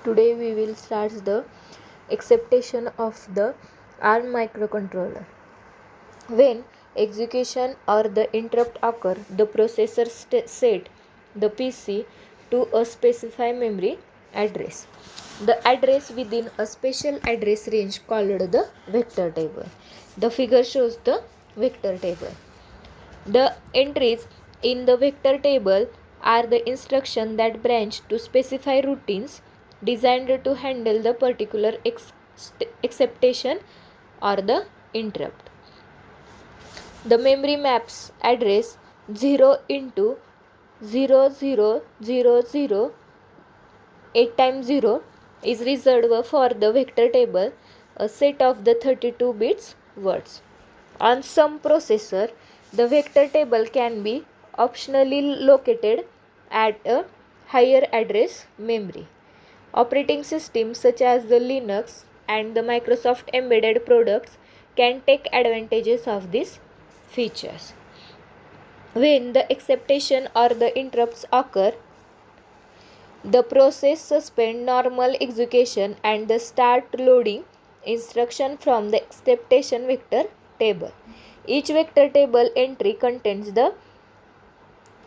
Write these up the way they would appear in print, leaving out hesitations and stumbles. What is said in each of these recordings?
Today we will start the acceptation of the ARM microcontroller. When execution or the interrupt occur, the processor set the PC to a specified memory address. The address within a special address range called the vector table. The figure shows the vector table. The entries in the vector table are the instructions that branch to specify routines designed to handle the particular exception or the interrupt. The memory maps address 0 into 0000 8 times 0 is reserved for the vector table, a set of the 32 bits words. On some processor, the vector table can be optionally located at a higher address memory. Operating systems such as the Linux and the Microsoft embedded products can take advantages of these features. When the exception or the interrupts occur, the process suspends normal execution and the start loading instruction from the exception vector table. Each vector table entry contains the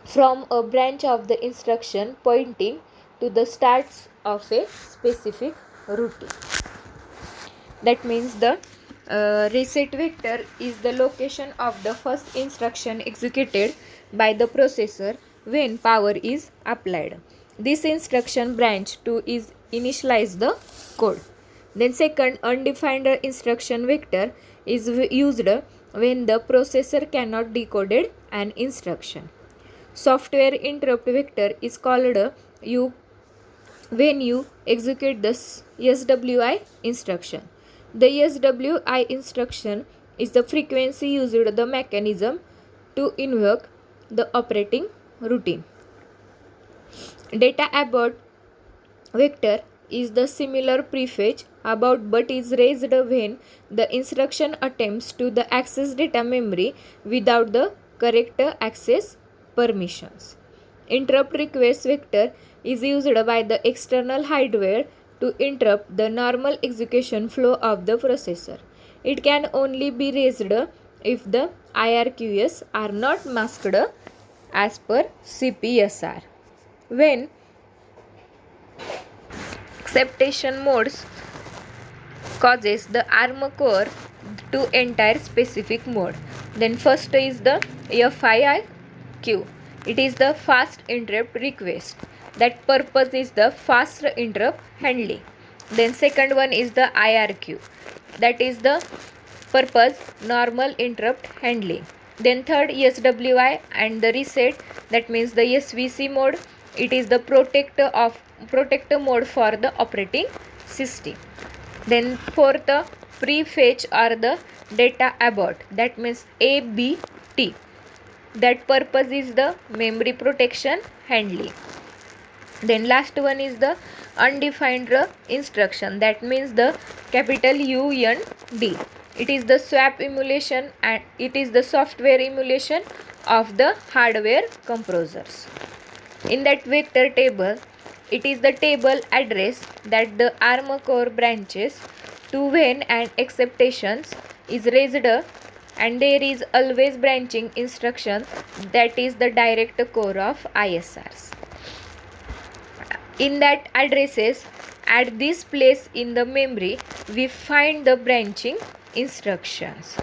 from a branch of the instruction pointing to the starts of a specific routine. That means the reset vector is the location of the first instruction executed by the processor when power is applied. This instruction branch 2 is initialize the code. Then second, undefined instruction vector is used when the processor cannot decode an instruction. Software interrupt vector is called when you execute the SWI instruction. The SWI instruction is the frequency used the mechanism to invoke the operating routine. Data abort vector is the similar prefetch about but is raised when the instruction attempts to the access data memory without the correct access permissions. Interrupt request vector is used by the external hardware to interrupt the normal execution flow of the processor. It can only be raised if the IRQs are not masked as per CPSR. When exception modes causes the ARM core to enter specific mode. Then first is the FIQ. It is the fast interrupt request. That purpose is the fast interrupt handling. Then second one is the IRQ. That is the purpose normal interrupt handling. Then third SWI and the reset, that means the SVC mode. It is the protect mode for the operating system. Then fourth, prefetch or the data abort, that means ABT. That purpose is the memory protection handling. Then last one is the undefined instruction, that means the capital UND. It is the swap emulation and it is the software emulation of the hardware composers. In that vector table, it is the table address that the ARM core branches to when an exception is raised, and there is always branching instruction, that is the direct core of ISRs. In that addresses at this place in the memory we find the branching instructions.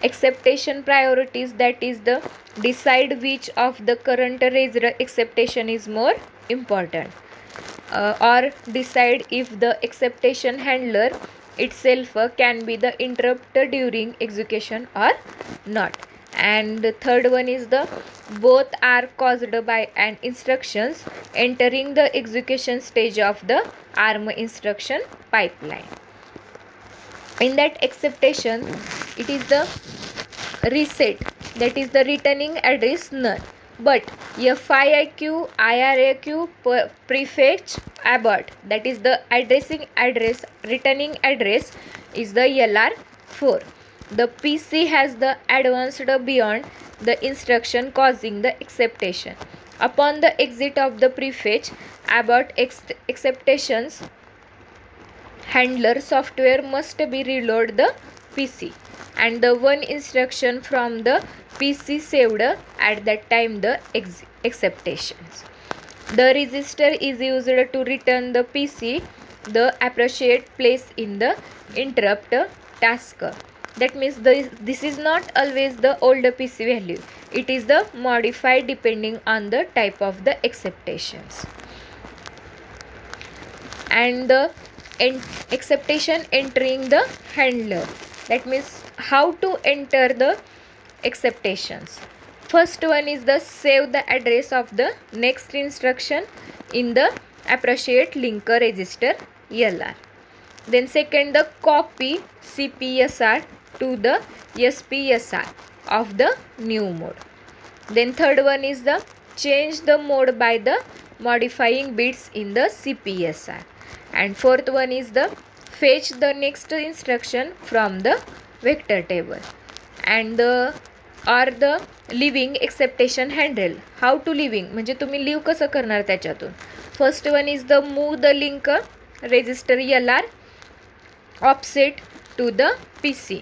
Exception priorities, that is the decide which of the current raised exception is more important, or decide if the exception handler itself can be the interrupted during execution or not. And the third one is the both are caused by an instructions entering the execution stage of the ARM instruction pipeline. In that exception, it is the reset, that is the returning address none, but FIQ, IRQ, prefetch abort, that is the returning address is the LR4. The PC has the advanced beyond the instruction causing the exception. Upon the exit of the prefetch, abort exceptions handler software must be reload the PC, and the one instruction from the PC saved at that time the exceptions. The register is used to return the PC the appropriate place in the interrupt task. That means this is not always the older PC value. It is the modified depending on the type of the exceptions. And the exception entering the handler. That means how to enter the exceptions. First one is the save the address of the next instruction in the appropriate linker register LR. Then second, the copy CPSR to the SPSR of the new mode. Then third one is the change the mode by the modifying bits in the CPSR. And fourth one is the fetch the next instruction from the vector table. And the leaving exception handle. How to leaving म्हणजे तुम्ही leave कसं करणार त्याच्यातून. First one is the move the link register LR offset to the PC.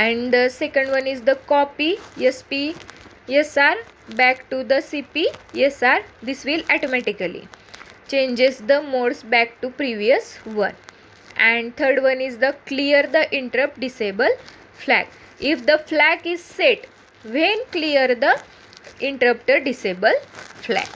And the second one is the copy SPSR back to the CPSR. This will automatically changes the modes back to previous one. And third one is the clear the interrupt disable flag. If the flag is set, when clear the interrupter disable flag.